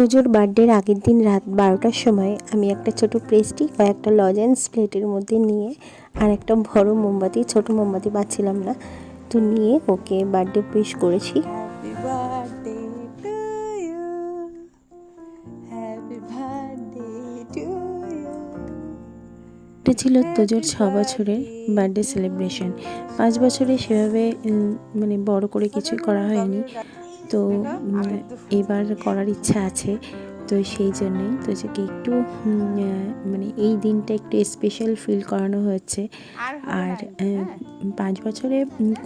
তোজোর বার্থডের আগের দিন রাত 12টার সময় আমি একটা ছোট পেস্ট্রি কয়েকটা লজেন্স প্লেটের মধ্যে নিয়ে আর একটা বড় মোমবাতি, ছোট মোমবাতি পাচ্ছিলাম না, তো নিয়ে ওকে বার্থডে উইশ করেছি। Happy birthday to you, happy birthday to you. এটা ছিল তোজোর 6 বছরের বার্থডে সেলিব্রেশন। 5 বছরে সেভাবে মানে বড় করে কিছুই করা হয়নি, তো এবার করার ইচ্ছা আছে। তো সেই জন্যই তোজোকে একটু মানে এই দিনটা একটু স্পেশাল ফিল করানো হয়েছে। আর 5 বছরে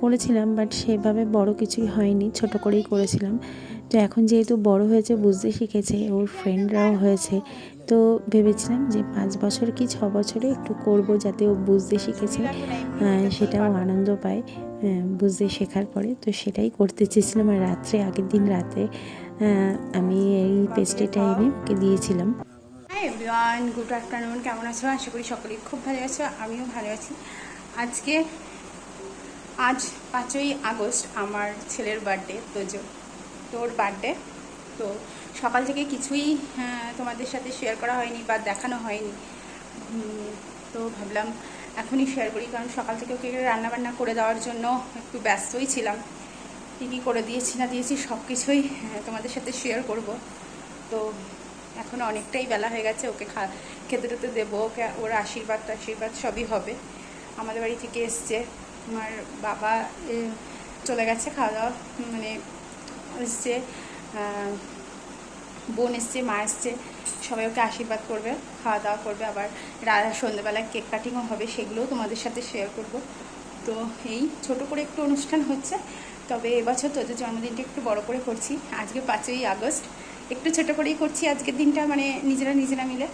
করেছিলাম, বাট সেভাবে বড় কিছুই হয়নি, ছোট করেই করেছিলাম। তো এখন যেহেতু বড় হয়েছে, বুঝতে শিখেছে, ওর ফ্রেন্ডরাও হয়েছে, তো ভেবেছিলাম যে 5 বছর কি 6 বছরে একটু করব, যাতে ও বুঝতে শিখেছে, সেটাও আনন্দ পায় বুঝতে শেখার পরে। তো সেটাই করতে চেয়েছিলাম। আর রাত্রে, আগের দিন রাতে আমি এই পেস্ট্রিটা এনে ওকে দিয়েছিলাম। Hi everyone, good afternoon. কেমন আছো? আশা করি সকলেই খুব ভালো আছো, আমিও ভালো আছি। আজ 5ই আগস্ট আমার ছেলের বার্থডে, তোর বার্থডে। তো সকাল থেকে কিছুই তোমাদের সাথে শেয়ার করা হয়নি বা দেখানো হয়নি, তো ভাবলাম এখনই শেয়ার করি, কারণ সকাল থেকে ওকে রান্নাবান্না করে দেওয়ার জন্য একটু ব্যস্তই ছিলাম। কী কী করে দিয়েছি না দিয়েছি সব কিছুই তোমাদের সাথে শেয়ার করব। তো এখন অনেকটাই বেলা হয়ে গেছে, ওকে খেতে টেতে দেবো, ওকে ওর আশীর্বাদ সবই হবে। আমাদের বাড়ি থেকে এসছে, আমার বাবা চলে গেছে, খাওয়া দাওয়া মানে এসছে, বোন এসছে, মা এসছে, সবাই ওকে আশীর্বাদ করবে, খাওয়া দাওয়া করবে। আবার সন্ধ্যেবেলায় কেক কাটিংও হবে, সেগুলোও তোমাদের সাথে শেয়ার করব। তো এই ছোট করে একটু অনুষ্ঠান হচ্ছে, তবে এবছর তোদের জন্মদিনটা একটু বড় করে করছি। আজকে 5ই আগস্ট, একটু ছোটো করেই করছি আজকের দিনটা, মানে নিজেরা মিলে।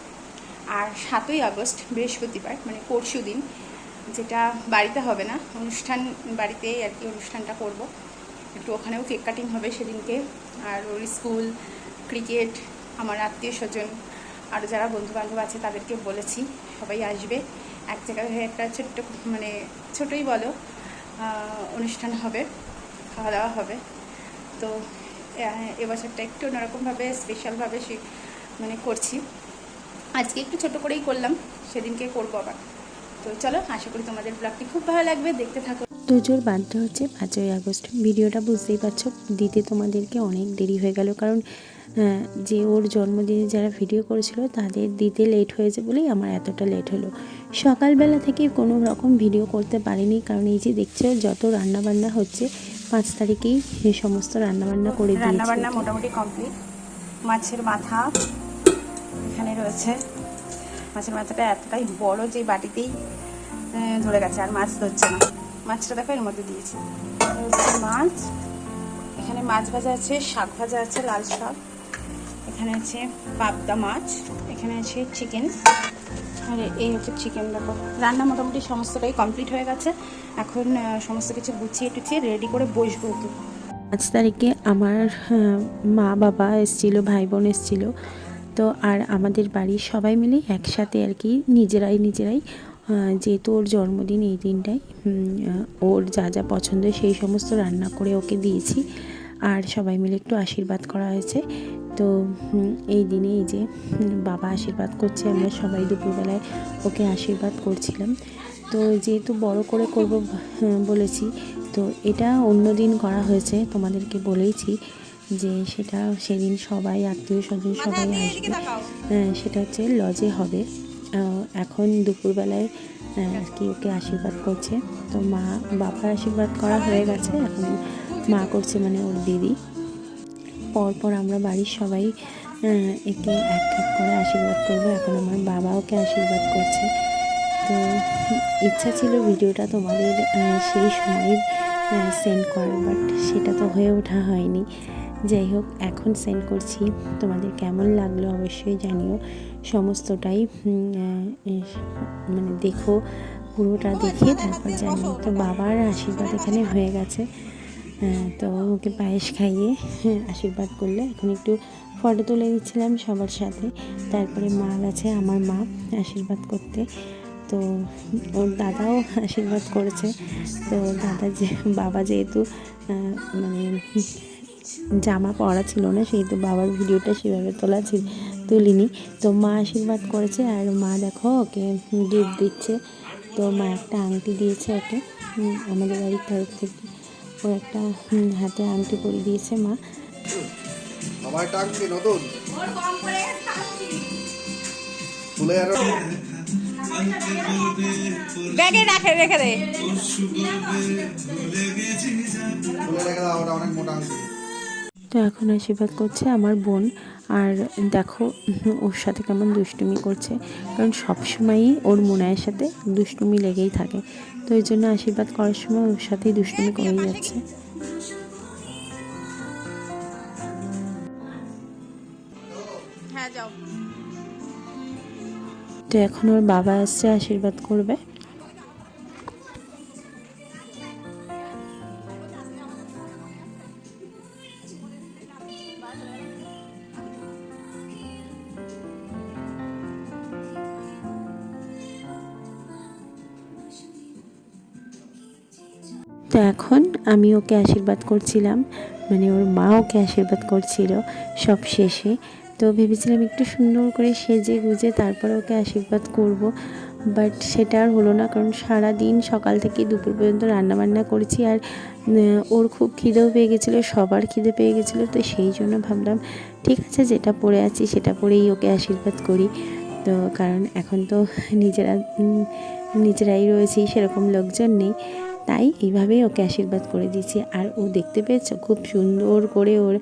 আর 7ই আগস্ট বৃহস্পতিবার, মানে পরশু দিন, যেটা বাড়িতে হবে না, অনুষ্ঠান বাড়িতেই আর কি অনুষ্ঠানটা করব। একটু ওখানেও কেক কাটিং হবে সেদিনকে। আর ওর স্কুল, ক্রিকেট, আমার আত্মীয় স্বজন, আরও যারা বন্ধুবান্ধব আছে তাদেরকে বলেছি, সবাই আসবে। এক জায়গায় হয়ে একটা ছোট্ট, মানে ছোটোই বলো, অনুষ্ঠান হবে, খাওয়া দাওয়া হবে। তো এবছরটা একটু অন্যরকমভাবে স্পেশালভাবে মানে করছি। আজকে একটু ছোটো করেই করলাম, সেদিনকে করবো আবার। তো চলো, আশা করি তোমাদের ব্লগটি খুব ভালো লাগবে, দেখতে থাকো। তোজোর বার্থডে হচ্ছে 5ই আগস্ট। ভিডিওটা বুঝতেই পারছো, দিতে তোমাদেরকে অনেক দেরি হয়ে গেল, কারণ যে ওর জন্মদিনে যারা ভিডিও করেছিল তাদের দিতে লেট হয়েছে বলেই আমার এতটা লেট হলো। সকালবেলা থেকে কোনো রকম ভিডিও করতে পারিনি, কারণ এই যে দেখছো যত রান্নাবান্না হচ্ছে, 5 তারিখেই এই সমস্ত রান্নাবান্না করে দিয়েছি। রান্নাবান্না মোটামুটি কমপ্লিট। মাছের মাথা এখানে রয়েছে, মাছের মাথাটা এতটাই বড় যে বাটিতেই ধরে গেছে, আর মাছ ধরছে না। মাছটা দেখো এর মধ্যে দিয়েছি, হচ্ছে মাছ। এখানে মাছ ভাজা আছে, শাক ভাজা আছে, লাল শাক। এখানে আছে পাবদা মাছ, এখানে আছে চিকেন, আর এই হচ্ছে চিকেন। দেখো রান্না মোটামুটি সমস্তটাই কমপ্লিট হয়ে গেছে। এখন সমস্ত কিছু গুছিয়ে টুছিয়ে রেডি করে বসবো। 5 তারিখে আমার মা বাবা এসেছিলো, ভাই বোন এসেছিলো। তো আর আমাদের বাড়ির সবাই মিলে একসাথে আর কি নিজেরাই যেহেতু ওর জন্মদিন এই দিনটাই, ওর যা যা পছন্দ সেই সমস্ত রান্না করে ওকে দিয়েছি, আর সবাই মিলে একটু আশীর্বাদ করা হয়েছে। তো এই দিনে এই যে বাবা আশীর্বাদ করছে, আমরা সবাই দুপুরবেলায় ওকে আশীর্বাদ করছিলাম। তো যেহেতু বড় করে করব বলেছি, তো এটা অন্য দিন করা হয়েছে, তোমাদেরকে বলেইছি যে সেটা সেদিন সবাই আত্মীয় স্বজন সবাই আসবে। সেটা হচ্ছে লজে হবে। এখন দুপুরবেলায় আর কি ওকে আশীর্বাদ করছে। তো মা বাবার আশীর্বাদ করা হয়ে গেছে, এখন মা করছে, মানে ওর দিদি। পরপর আমরা বাড়ির সবাই একে এক এক করে আশীর্বাদ করবো। এখন আমার বাবা ওকে আশীর্বাদ করছে। তো ইচ্ছা ছিল ভিডিওটা তোমাদের সেই সময় সেন্ড করার, বাট সেটা তো হয়ে ওঠা হয়নি। যাই হোক, এখন সেন্ড করছি। তোমাদের কেমন লাগলো অবশ্যই জানিও। সমস্তটাই মানে দেখো, পুরোটা দেখে তারপর জানিও। তো বাবার আশীর্বাদ এখানে হয়ে গেছে। তো ওকে পায়েস খাইয়ে আশীর্বাদ করলে এখন একটু ফটো তুলে দিচ্ছিলাম সবার সাথে। তারপরে মা গেছে, আমার মা, আশীর্বাদ করতে। তো ওর দাদাও আশীর্বাদ করেছে। তো বাবা যেহেতু মানে জামা পরা ছিল না, সেহেতু বাবার ভিডিওটা সেভাবে তুলিনি। তো মা আশীর্বাদ করেছে আর মা দেখো ওকে গিফট দিচ্ছে। তো মা একটা আংটি দিয়েছে ওকে আমাদের বাড়ির তরফ থেকে, ও একটা হাতে আংটি পরিয়ে দিয়েছে মা। ব্যাগে রেখে দে। তো এখন আশীর্বাদ করছে আমার বোন। আর দেখো ওর সাথে কেমন দুষ্টুমি করছে, কারণ সবসময়ই ওর মোনায়ের সাথে দুষ্টুমি লেগেই থাকে। তো এই জন্য আশীর্বাদ করার সময় ওর সাথেই দুষ্টুমি করেই যাচ্ছে। হ্যাঁ যাও। তো এখন ওর বাবা আসছে আশীর্বাদ করবে। তো এখন আমি ওকে আশীর্বাদ করছিলাম, মানে ওর মা ওকে আশীর্বাদ করছিল সব শেষে। তো ভেবেছিলাম একটু সুন্দর করে সেজে গুজে তারপরে ওকে আশীর্বাদ করব, বাট সেটা আর হলো না, কারণ সারা দিন সকাল থেকে দুপুর পর্যন্ত রান্নাবান্না করেছি। আর ওর খুব খিদেও পেয়ে গেছিলো, সবার খিদে পেয়ে গেছিলো। তো সেই জন্য ভাবলাম ঠিক আছে, যেটা পরে আছি সেটা পরেই ওকে আশীর্বাদ করি। তো কারণ এখন তো নিজেরাই রয়েছি, সেরকম লোকজন নেই, তাই এইভাবেই ওকে আশীর্বাদ করে দিয়েছি। আর ও দেখতে পেয়েছো খুব সুন্দর করে ওর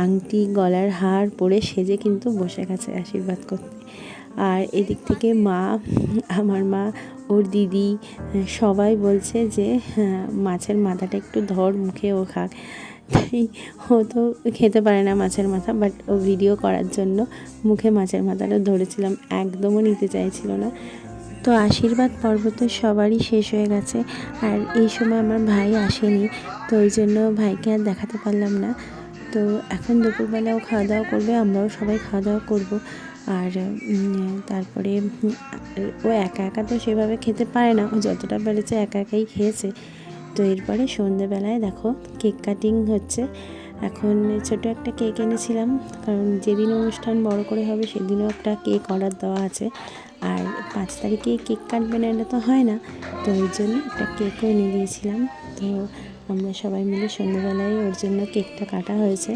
আংটি গলার হার পরে সেজে কিন্তু বসে গেছে আশীর্বাদ করতে। আর এদিক থেকে মা, আমার মা, ওর দিদি সবাই বলছে যে মাছের মাথাটা একটু ধর মুখে ও খাক। তাই ও তো খেতে পারে না মাছের মাথা, বাট ও ভিডিও করার জন্য মুখে মাছের মাথাটা ধরেছিলাম, একদমও নিতে চাইছিল না। তো আশীর্বাদ পর্ব তো সবারই শেষ হয়ে গেছে, আর এই সময় আমার ভাই আসেনি, তো ওই জন্য ভাইকে আর দেখাতে পারলাম না। তো এখন দুপুরবেলাও খাওয়া দাওয়া করবে, আমরাও সবাই খাওয়া দাওয়া করবো। আর তারপরে ও একা একা তো সেভাবে খেতে পারে না, ও যতটা পেরেছে একা একাই খেয়েছে। তো এরপরে সন্ধ্যেবেলায় দেখো কেক কাটিং হচ্ছে। এখন ছোটো একটা কেক এনেছিলাম, কারণ যেদিন অনুষ্ঠান বড় করে হবে সেদিনও একটা কেক অর্ডার দেওয়া আছে। আর 5 তারিখে কেক কাটবে না এটা তো হয় না, তো ওই জন্য একটা কেকও এনে দিয়েছিলাম। তো আমরা সবাই মিলে সন্ধ্যেবেলায় ওর জন্য কেকটা কাটা হয়েছে,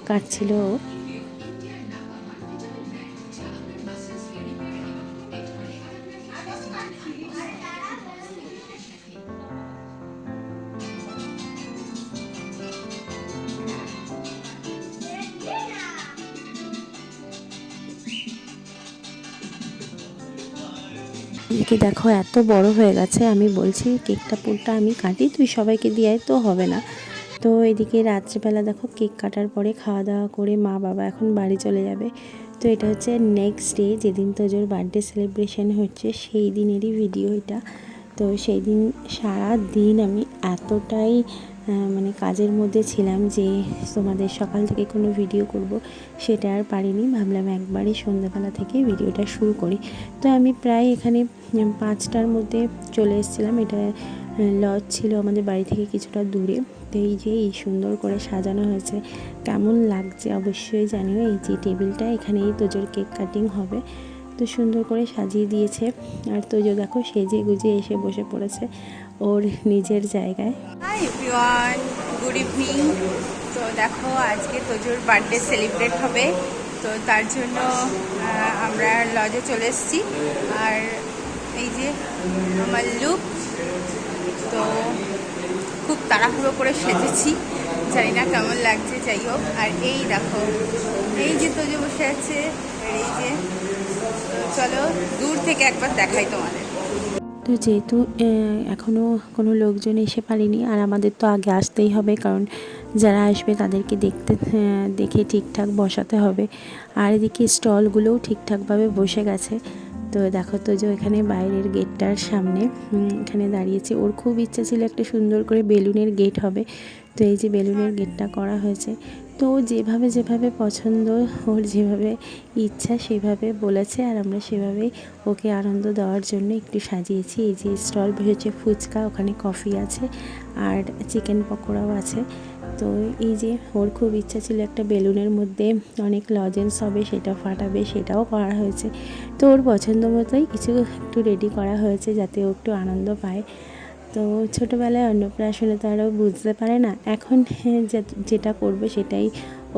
কাটছিল ও। এদিকে দেখো এত বড় হয়ে গেছে, আমি বলছি কেকটা পুরোটা আমি কাটি, তুই সবাইকে দিয়ে তো হবে না। তো এদিকে রাত্রিবেলা দেখো কেক কাটার পরে খাওয়া দাওয়া করে মা বাবা এখন বাড়ি চলে যাবে। তো এটা হচ্ছে নেক্সট ডে, যেদিন তোজোর বার্থডে সেলিব্রেশন হচ্ছে সেই দিনেরই ভিডিও এটা। তো সেই দিন সারা দিন আমি এতটাই মানে কাজের মধ্যে ছিলাম যে তোমাদের সকাল থেকে কোনো ভিডিও করব সেটা আর পারিনি। ভাবলাম একবারই সন্ধ্যাবেলা থেকে ভিডিওটা শুরু করি। তো আমি প্রায় এখানে 5টার মধ্যে চলে এসেছিলাম। এটা লজ ছিল আমাদের বাড়ি থেকে কিছুটা দূরে। তো এই যে এই সুন্দর করে সাজানো হয়েছে, কেমন লাগছে অবশ্যই জানিও। এই যে টেবিলটা, এখানেই তোজোর কেক কাটিং হবে। তো সুন্দর করে সাজিয়ে দিয়েছে, আর তোজো দেখো সেজে গুজে এসে বসে পড়েছে ওর নিজের জায়গায়। Hi everyone, good evening. তো দেখো আজকে তোজোর বার্থডে সেলিব্রেট হবে, তো তার জন্য আমরা লজে চলে এসেছি। আর এই যে আমার লুক, তো খুব তাড়াহুড়ো করে সেজেছি, জানি না কেমন লাগছে, যাই হোক। আর এই দেখো এই যে তোজো বসে আছে, আর এই যে, তো চলো দূর থেকে একবার দেখাই তোমাদের। তো যেহেতু এখনও কোনো লোকজন এসে পারেনি, আর আমাদের তো আগে আসতেই হবে, কারণ যারা আসবে তাদেরকে দেখে ঠিকঠাক বসাতে হবে। আর এদিকে স্টলগুলোও ঠিকঠাকভাবে বসে গেছে। তো দেখো তো যে এখানে বাইরের গেটটার সামনে এখানে দাঁড়িয়েছে, ওর খুব ইচ্ছা ছিল একটা সুন্দর করে বেলুনের গেট হবে। তো এই যে বেলুনের গেটটা করা হয়েছে। তো যেভাবে যেভাবে পছন্দ, ওর যেভাবে ইচ্ছা সেভাবে বলেছে, আর আমরা সেভাবেই ওকে আনন্দ দেওয়ার জন্য একটু সাজিয়েছি। এই যে স্টল বসেছে ফুচকা, ওখানে কফি আছে আর চিকেন পকোড়াও আছে। তো এই যে ওর খুব ইচ্ছা ছিল একটা বেলুনের মধ্যে অনেক লজেন্স হবে, সেটা ফাটাবে, সেটাও করা হয়েছে। তো ওর পছন্দ মতোই কিছু একটু রেডি করা হয়েছে যাতে ও একটু আনন্দ পায়। তো ছোটোবেলায় অন্নপ্রাশনে তো আরও বুঝতে পারে না, এখন যেটা করবে সেটাই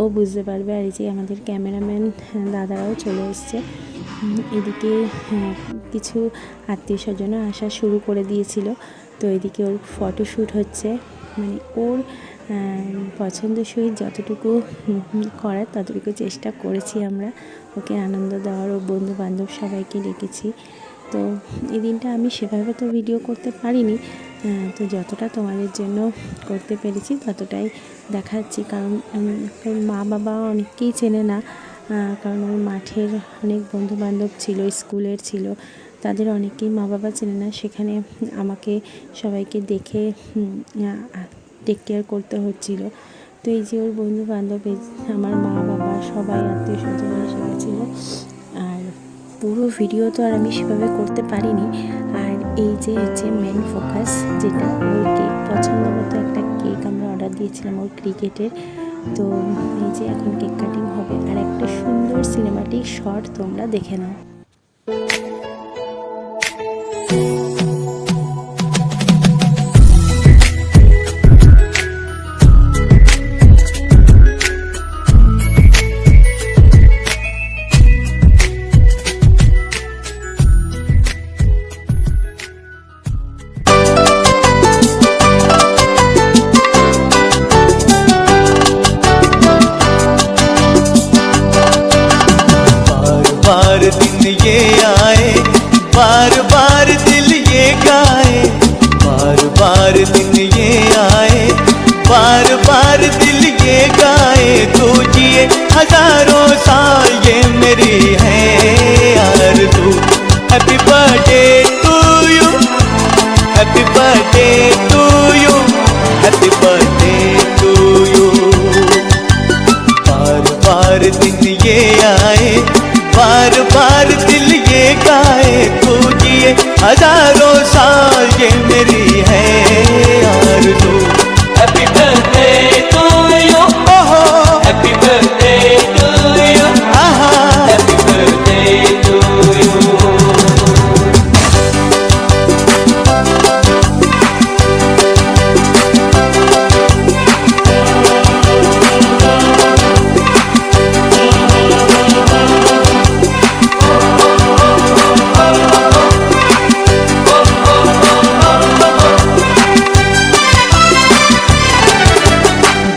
ও বুঝতে পারবে। আর এই যে আমাদের ক্যামেরাম্যান দাদারাও চলে এসছে। এদিকে কিছু আত্মীয় স্বজনও আসা শুরু করে দিয়েছিল। তো এদিকে ওর ফটোশ্যুট হচ্ছে, মানে ওর পছন্দসই যতটুকু করার ততটুকু চেষ্টা করেছি আমরা ওকে আনন্দ দেওয়ার। ও বন্ধু বান্ধব সবাইকে ডেকেছি। তো এই দিনটা আমি সেভাবে তো ভিডিও করতে পারিনি, তো যতটা তোমাদের জন্য করতে পেরেছি ততটাই দেখাচ্ছি। কারণ মা বাবা অনেককেই চেনে না, কারণ ওই মাঠের অনেক বন্ধু বান্ধব ছিল, স্কুলের ছিল, তাদের অনেকেই মা বাবা চেনে না। সেখানে আমাকে সবাইকে দেখে টেক কেয়ার করতে হচ্ছিলো। তো এই যে ওর বন্ধু বান্ধব, আমার মা বাবা সবাই আত্মীয় স্বজন এসে গেছিলো। আর পুরো ভিডিও তো আর আমি সেভাবে করতে পারিনি। আর এই যে হচ্ছে মেন ফোকাস, যেটা ওর কেক পছন্দ মতো একটা কেক আমরা অর্ডার দিয়েছিলাম ওর ক্রিকেটের। তো এই যে এখন কেক কাটিং হবে, আর একটা সুন্দর সিনেমাটিক শট তোমরা দেখে নাও। बार दिन ये आए, बार बार दिल ये गाए, बार बार दिन ये आए, बार बार दिल ये गाए। तू जिए हजारों साल ये मेरी है आरज़ू। Happy birthday to you, happy birthday to you, happy birthday to you. बार बार दिन ये आए, बार बार दिल ये गाए। तू जिए हजारों साल ये मेरी है आरज़ू। हैप्पी बर्थडे टू यू, ओहो हैप्पी बर्थडे टू यू, आहा हैप्पी बर्थडे टू यू।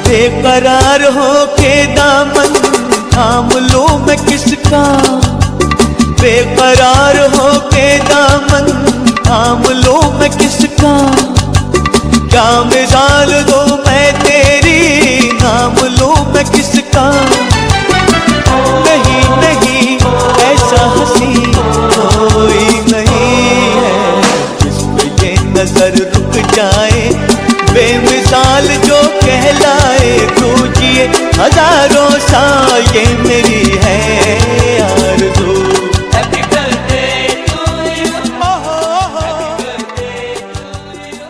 बेकरार हो के दामन थाम लो मैं किसका, बेकरार हो के दामन थाम लो मैं किसका। क्या मिसाल दो मैं तेरी, नाम लो मैं किसका। नहीं नहीं ऐसा हंसी कोई नहीं है जिस पे ये नजर रुक जाए, बेमिसाल जो कहलाए। तू जिए हजारों साल ये मेरी है आरज़ू। हैप्पी बर्थडे टू यू, ओहो happy birthday to you.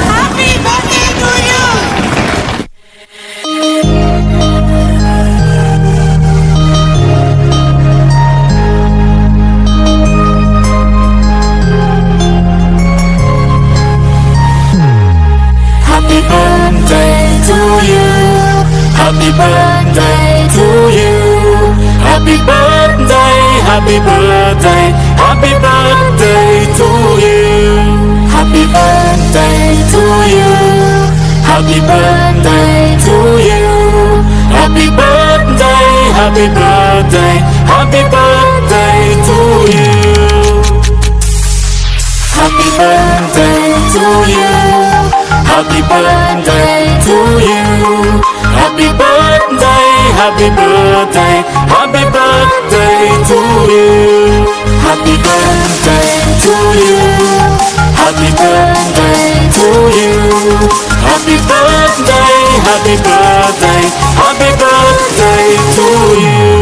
Happy birthday to you! Happy birthday to you. Happy birthday to you. Happy birthday, happy birthday, happy birthday to you. Happy birthday to you. Happy birthday to you. Happy birthday, happy birthday, happy birthday to you. Happy birthday to you. Happy birthday to you. Happy birthday, happy birthday, happy birthday to you. Happy birthday to you. Happy birthday to you. Happy birthday, happy birthday, happy birthday to you.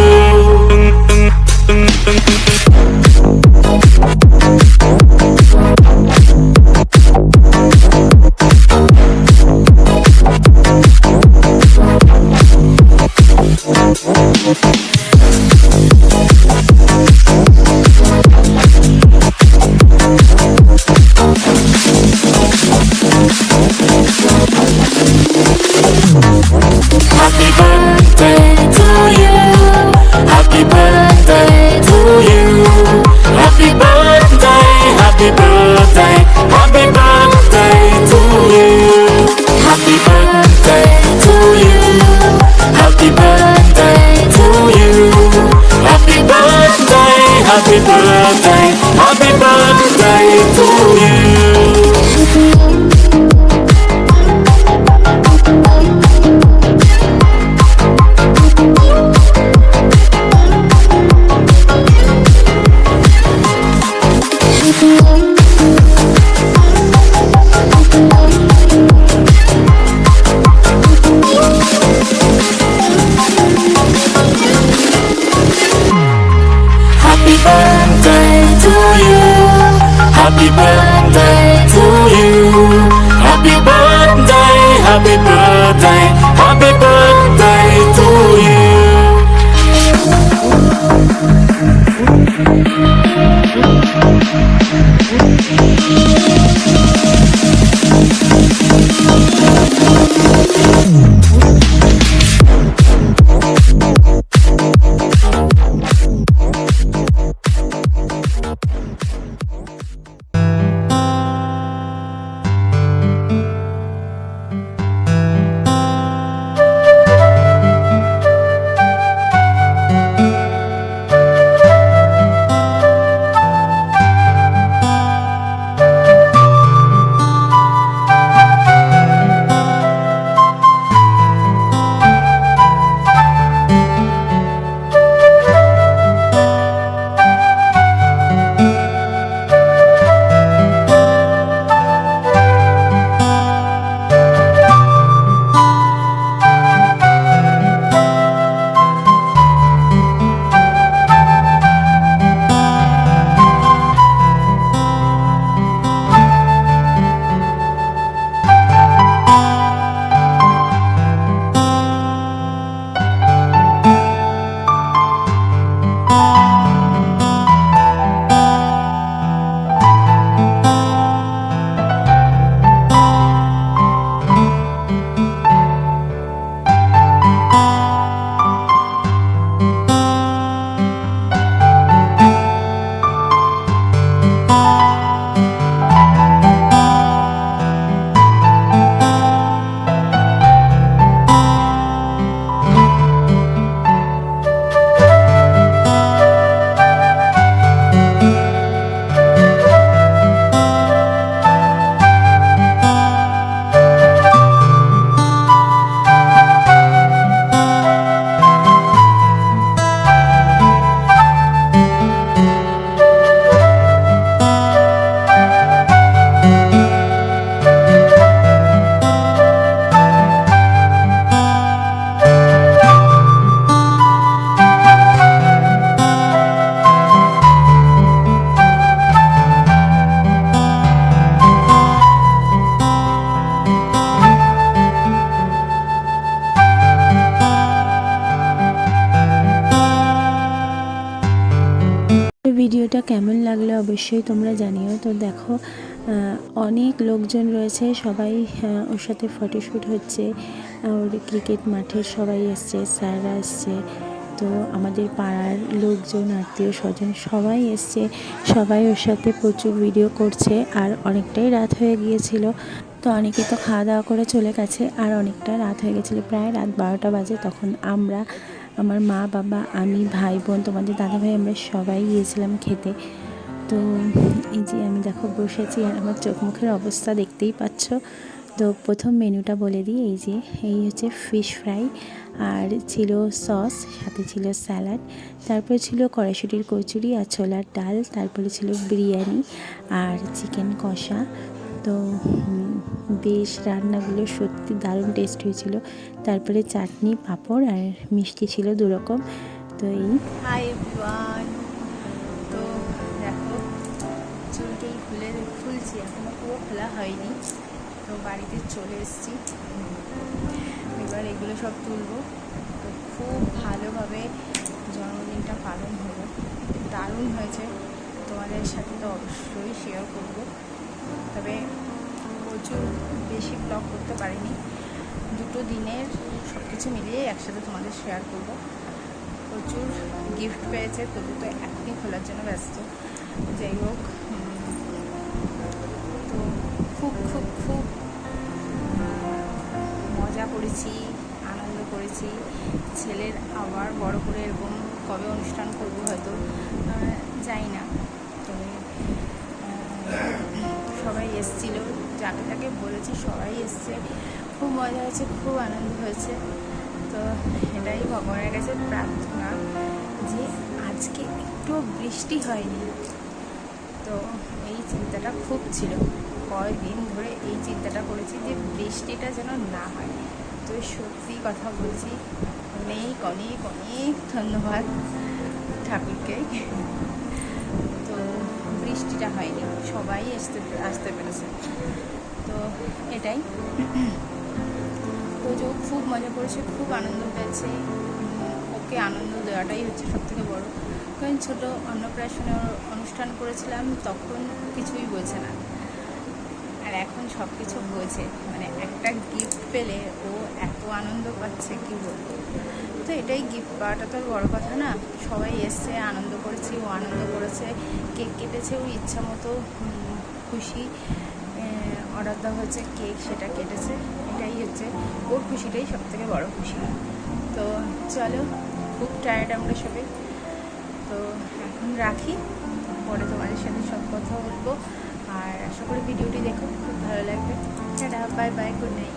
Happy birthday to you. Happy birthday to you. Happy birthday, happy birthday, happy birthday to you. Happy birthday to you. Happy birthday to you. Happy birthday, happy birthday, happy birthday to you. Happy birthday to you. Happy birthday to you. Happy birthday, happy birthday, happy birthday to you. ভিডিওটা কেমন লাগলো অবশ্যই তোমরা জানিও। তো দেখো অনেক লোকজন রয়েছে, সবাই ওর সাথে ফটোশ্যুট হচ্ছে। ওর ক্রিকেট মাঠের সবাই এসছে, স্যাররা এসছে, তো আমাদের পাড়ার লোকজন, আত্মীয় স্বজন সবাই এসছে, সবাই ওর সাথে প্রচুর ভিডিও করছে। আর অনেকটাই রাত হয়ে গিয়েছিল, তো অনেকে তো খাওয়া দাওয়া করে চলে গেছে, আর অনেকটা রাত হয়ে গেছিলো, প্রায় রাত 12টা বাজে। তখন আমরা, আমার মা বাবা, আমি, ভাই বোন, তোমাদের দাদাভাই, আমরা সবাই গিয়েছিলাম খেতে। তো এই যে আমি দেখো বসেছি, আর আমার চোখ মুখের অবস্থা দেখতেই পাচ্ছ। তো প্রথম মেনুটা বলে দিই, এই হচ্ছে ফিশ ফ্রাই, আর ছিল সস, সাথে ছিল স্যালাড, তারপরে ছিল কড়াইশুঁটির কচুরি আর ছোলার ডাল, তারপরে ছিল বিরিয়ানি আর চিকেন কষা। তো বেশ রান্নাগুলো সত্যি দারুণ টেস্ট হয়েছিল। তারপরে চাটনি, পাঁপড় আর মিষ্টি ছিল 2 রকম। তো এই হাই এভরিওয়ান, তো দেখো চুল টুল খুলছি, এখনও পুরো খোলা হয়নি। তো বাড়িতে চলে এসেছি, এবার এগুলো সব তুলবো। তো খুব ভালোভাবে জন্মদিনটা পালন হলো, দারুণ হয়েছে। তোমাদের সাথে তো অবশ্যই শেয়ার করব, তবে প্রচুর বেশি ব্লগ করতে পারিনি, দুটো দিনের সব কিছু মিলিয়ে একসাথে তোমাদের শেয়ার করব। প্রচুর গিফট পেয়েছে, তবু তো এখনই খোলার জন্য ব্যস্ত। যাই হোক, তো খুব খুব খুব মজা করেছি, আনন্দ করেছি। ছেলের আবার বড় করে এরকম কবে অনুষ্ঠান করবো হয়তো জানি না, তবে সবাই এসেছিলো, যাকে তাকে বলেছি সবাই এসছে, খুব মজা হয়েছে, খুব আনন্দ হয়েছে। তো এটাই ভগবানের কাছে প্রার্থনা যে আজকে একটু বৃষ্টি হয়নি, তো এই চিন্তাটা খুব ছিল, কয়েকদিন ধরে এই চিন্তাটা করেছি যে বৃষ্টিটা যেন না হয়। তো সত্যি কথা বলছি, অনেক অনেক অনেক ধন্যবাদ ঠাকুরকে। তো বৃষ্টিটা হয়নি, সবাই আসতে পেরেছে, তো এটাই। তো যে খুব মজা করেছে, খুব আনন্দ পেয়েছে, ওকে আনন্দ দেওয়াটাই হচ্ছে সবথেকে বড়। কারণ ছোটো অন্নপ্রাশনে অনুষ্ঠান করেছিলাম, তখন কিছুই বলছে না, আর এখন সব কিছু বলছে, মানে একটা গিফট পেলে ও এত আনন্দ পাচ্ছে কি বলবো। তো এটাই, গিফট পাওয়াটা তো বড় কথা না। সবাই এসছে, আনন্দ করেছি, ও আনন্দ করেছে, কেক কেটেছে ওর ইচ্ছা মতো, খুশি অর্ডার দেওয়া হয়েছে কেক, সেটা কেটেছে, এটাই হচ্ছে ওর খুশিটাই সবথেকে বড় খুশি। তো চলো, খুব টায়ার্ড আমরা সবাই, তো এখন রাখি, পরে তোমাদের সাথে সব কথা বলবো। আর আশা করি ভিডিওটি দেখো, খুব ভালো লাগবে। Tata, bye bye, good night.